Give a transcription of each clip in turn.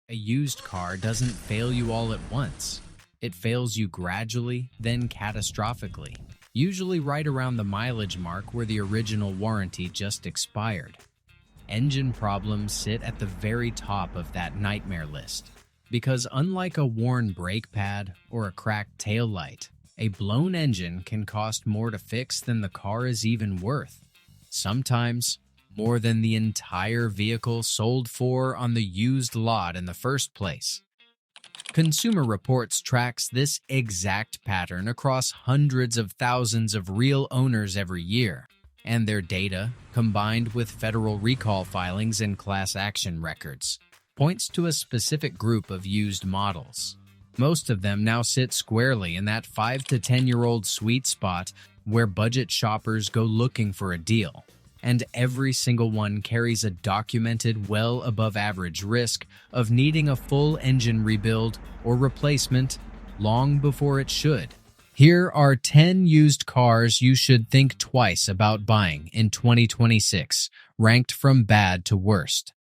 A used car doesn't fail you all at once. It fails you gradually, then catastrophically, usually right around the mileage mark where the original warranty just expired. Engine problems sit at the very top of that nightmare list, because unlike a worn brake pad or a cracked taillight, a blown engine can cost more to fix than the car is even worth. Sometimes, more than the entire vehicle sold for on the used lot in the first place. Consumer Reports tracks this exact pattern across hundreds of thousands of real owners every year, and their data, combined with federal recall filings and class action records, points to a specific group of used models. Most of them now sit squarely in that 5 to 10-year-old sweet spot where budget shoppers go looking for a deal. And every single one carries a documented, well above average risk of needing a full engine rebuild or replacement long before it should. Here are 10 used cars you should think twice about buying in 2026, ranked from bad to worst.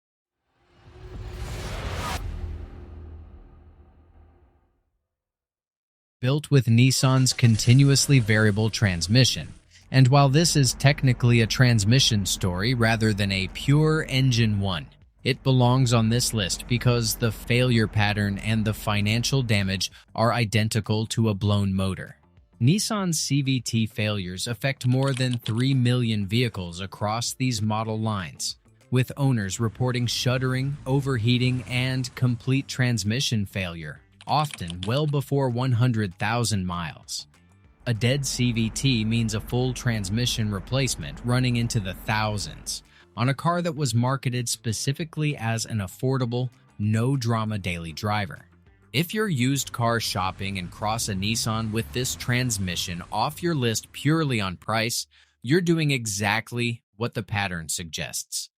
Built with Nissan's continuously variable transmission. And while this is technically a transmission story rather than a pure engine one, it belongs on this list because the failure pattern and the financial damage are identical to a blown motor. Nissan's CVT failures affect more than 3 million vehicles across these model lines, with owners reporting shuddering, overheating, and complete transmission failure, often well before 100,000 miles. A dead CVT means a full transmission replacement running into the thousands on a car that was marketed specifically as an affordable, no-drama daily driver. If you're used car shopping and cross a Nissan with this transmission off your list purely on price, you're doing exactly what the pattern suggests.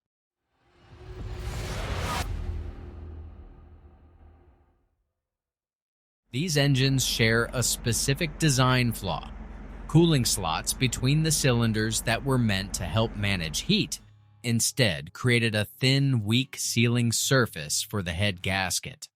These engines share a specific design flaw: cooling slots between the cylinders that were meant to help manage heat instead created a thin, weak sealing surface for the head gasket.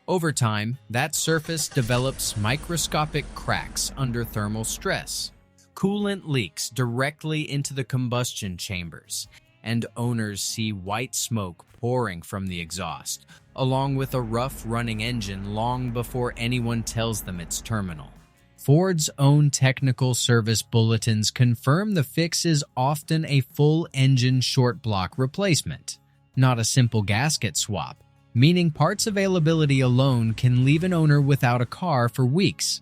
Over time, that surface develops microscopic cracks under thermal stress. Coolant leaks directly into the combustion chambers, and owners see white smoke pouring from the exhaust, along with a rough-running engine long before anyone tells them it's terminal. Ford's own technical service bulletins confirm the fix is often a full engine short block replacement, not a simple gasket swap, meaning parts availability alone can leave an owner without a car for weeks.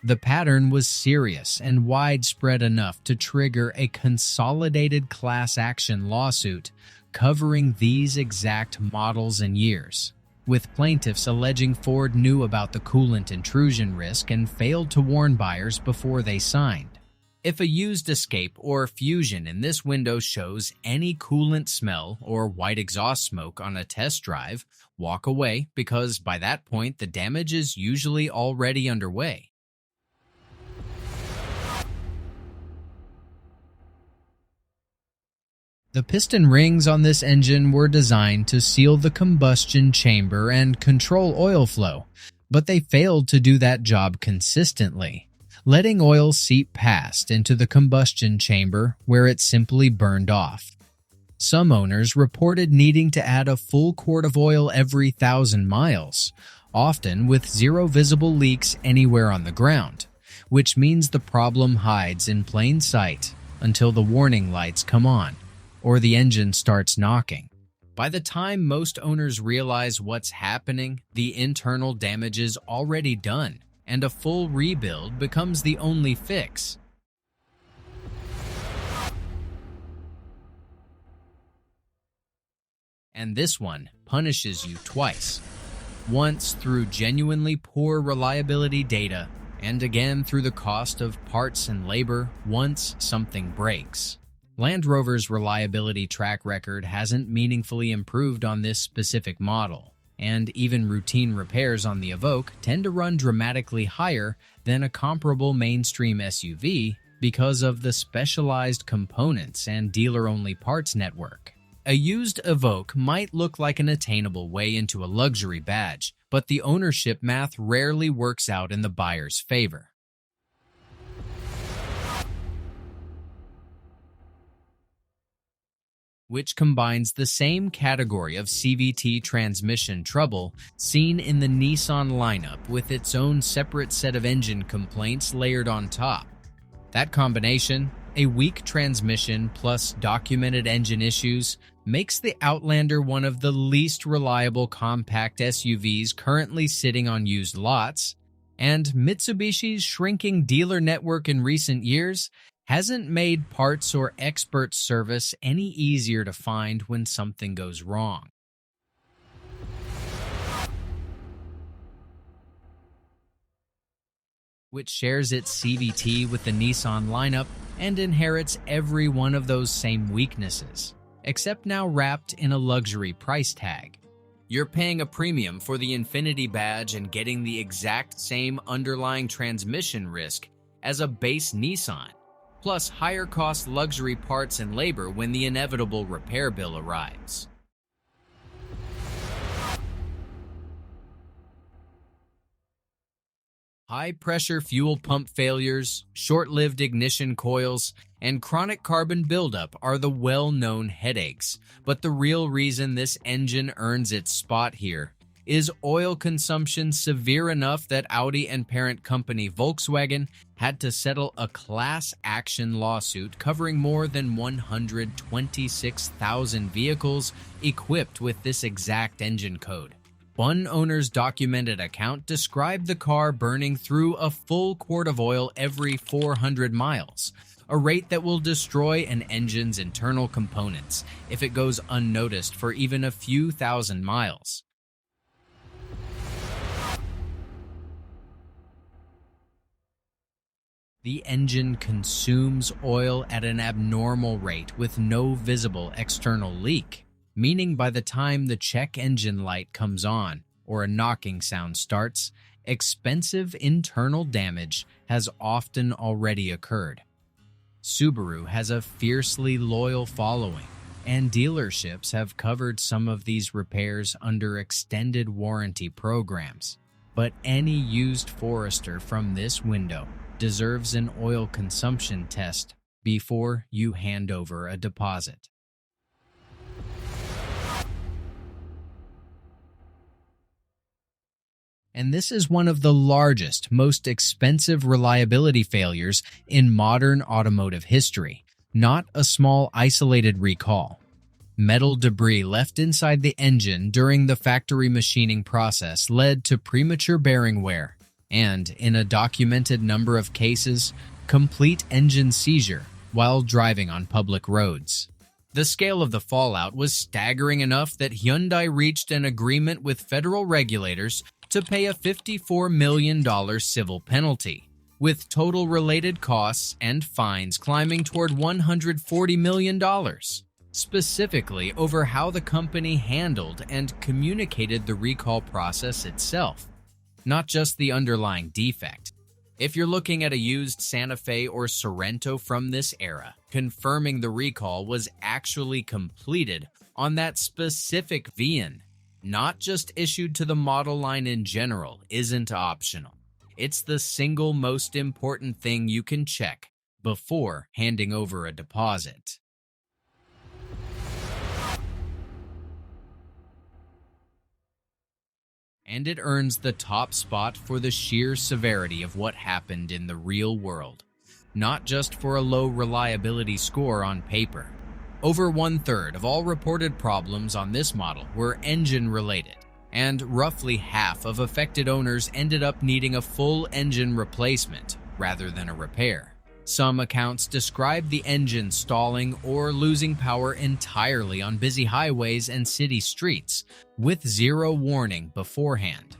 The pattern was serious and widespread enough to trigger a consolidated class action lawsuit covering these exact models and years, with plaintiffs alleging Ford knew about the coolant intrusion risk and failed to warn buyers before they signed. If a used Escape or Fusion in this window shows any coolant smell or white exhaust smoke on a test drive, walk away because by that point the damage is usually already underway. The piston rings on this engine were designed to seal the combustion chamber and control oil flow, but they failed to do that job consistently, letting oil seep past into the combustion chamber where it simply burned off. Some owners reported needing to add a full quart of oil every 1,000 miles, often with zero visible leaks anywhere on the ground, which means the problem hides in plain sight until the warning lights come on, or the engine starts knocking. By the time most owners realize what's happening, the internal damage is already done, and a full rebuild becomes the only fix. And this one punishes you twice. Once through genuinely poor reliability data, and again through the cost of parts and labor once something breaks. Land Rover's reliability track record hasn't meaningfully improved on this specific model, and even routine repairs on the Evoque tend to run dramatically higher than a comparable mainstream SUV because of the specialized components and dealer-only parts network. A used Evoque might look like an attainable way into a luxury badge, but the ownership math rarely works out in the buyer's favor. Which combines the same category of CVT transmission trouble seen in the Nissan lineup with its own separate set of engine complaints layered on top. That combination, a weak transmission plus documented engine issues, makes the Outlander one of the least reliable compact SUVs currently sitting on used lots, and Mitsubishi's shrinking dealer network in recent years hasn't made parts or expert service any easier to find when something goes wrong. Which shares its CVT with the Nissan lineup and inherits every one of those same weaknesses, except now wrapped in a luxury price tag. You're paying a premium for the Infinity badge and getting the exact same underlying transmission risk as a base Nissan, plus higher-cost luxury parts and labor when the inevitable repair bill arrives. High-pressure fuel pump failures, short-lived ignition coils, and chronic carbon buildup are the well-known headaches, but the real reason this engine earns its spot here is oil consumption severe enough that Audi and parent company Volkswagen had to settle a class action lawsuit covering more than 126,000 vehicles equipped with this exact engine code. One owner's documented account described the car burning through a full quart of oil every 400 miles, a rate that will destroy an engine's internal components if it goes unnoticed for even a few thousand miles. The engine consumes oil at an abnormal rate with no visible external leak, meaning by the time the check engine light comes on or a knocking sound starts, expensive internal damage has often already occurred. Subaru has a fiercely loyal following, and dealerships have covered some of these repairs under extended warranty programs. But any used Forester from this window deserves an oil consumption test before you hand over a deposit. And this is one of the largest, most expensive reliability failures in modern automotive history, not a small isolated recall. Metal debris left inside the engine during the factory machining process led to premature bearing wear, and, in a documented number of cases, complete engine seizure while driving on public roads. The scale of the fallout was staggering enough that Hyundai reached an agreement with federal regulators to pay a $54 million civil penalty, with total related costs and fines climbing toward $140 million, specifically over how the company handled and communicated the recall process itself, not just the underlying defect. If you're looking at a used Santa Fe or Sorento from this era, confirming the recall was actually completed on that specific VIN, not just issued to the model line in general, isn't optional. It's the single most important thing you can check before handing over a deposit. And it earns the top spot for the sheer severity of what happened in the real world, not just for a low reliability score on paper. Over 1/3 of all reported problems on this model were engine-related, and roughly half of affected owners ended up needing a full engine replacement rather than a repair. Some accounts describe the engine stalling or losing power entirely on busy highways and city streets, with zero warning beforehand.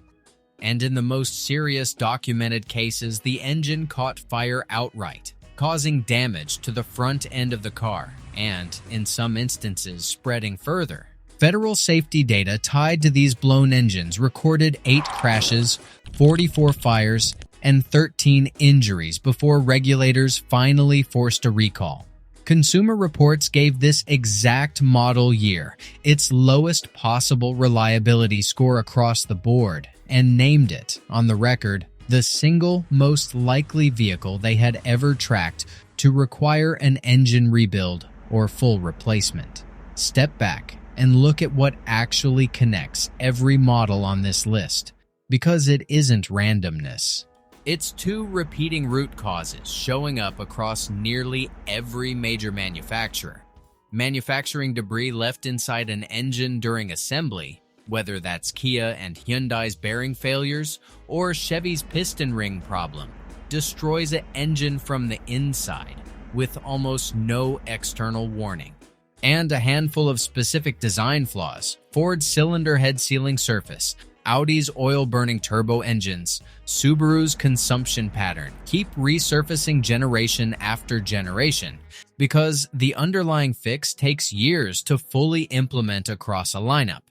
And in the most serious documented cases, the engine caught fire outright, causing damage to the front end of the car, and, in some instances, spreading further. Federal safety data tied to these blown engines recorded 8 crashes, 44 fires, and 13 injuries before regulators finally forced a recall. Consumer Reports gave this exact model year its lowest possible reliability score across the board and named it, on the record, the single most likely vehicle they had ever tracked to require an engine rebuild or full replacement. Step back and look at what actually connects every model on this list, because it isn't randomness. It's two repeating root causes showing up across nearly every major manufacturer. Manufacturing debris left inside an engine during assembly, whether that's Kia and Hyundai's bearing failures or Chevy's piston ring problem, destroys an engine from the inside with almost no external warning. And a handful of specific design flaws: Ford's cylinder head sealing surface, Audi's oil-burning turbo engines, Subaru's consumption pattern keep resurfacing generation after generation because the underlying fix takes years to fully implement across a lineup.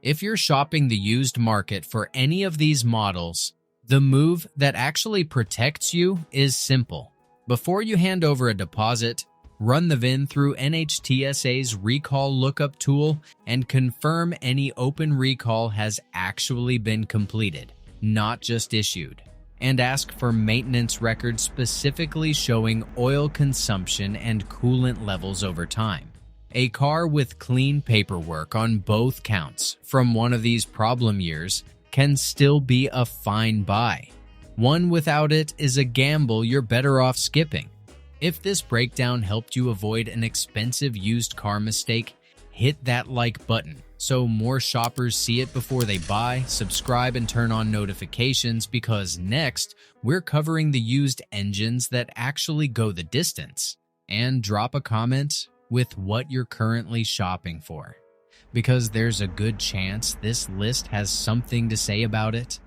If you're shopping the used market for any of these models, the move that actually protects you is simple. Before you hand over a deposit, run the VIN through NHTSA's recall lookup tool and confirm any open recall has actually been completed, not just issued. And ask for maintenance records specifically showing oil consumption and coolant levels over time. A car with clean paperwork on both counts from one of these problem years can still be a fine buy. One without it is a gamble you're better off skipping. If this breakdown helped you avoid an expensive used car mistake, hit that like button so more shoppers see it before they buy, subscribe, and turn on notifications, because next, we're covering the used engines that actually go the distance. And drop a comment with what you're currently shopping for, because there's a good chance this list has something to say about it.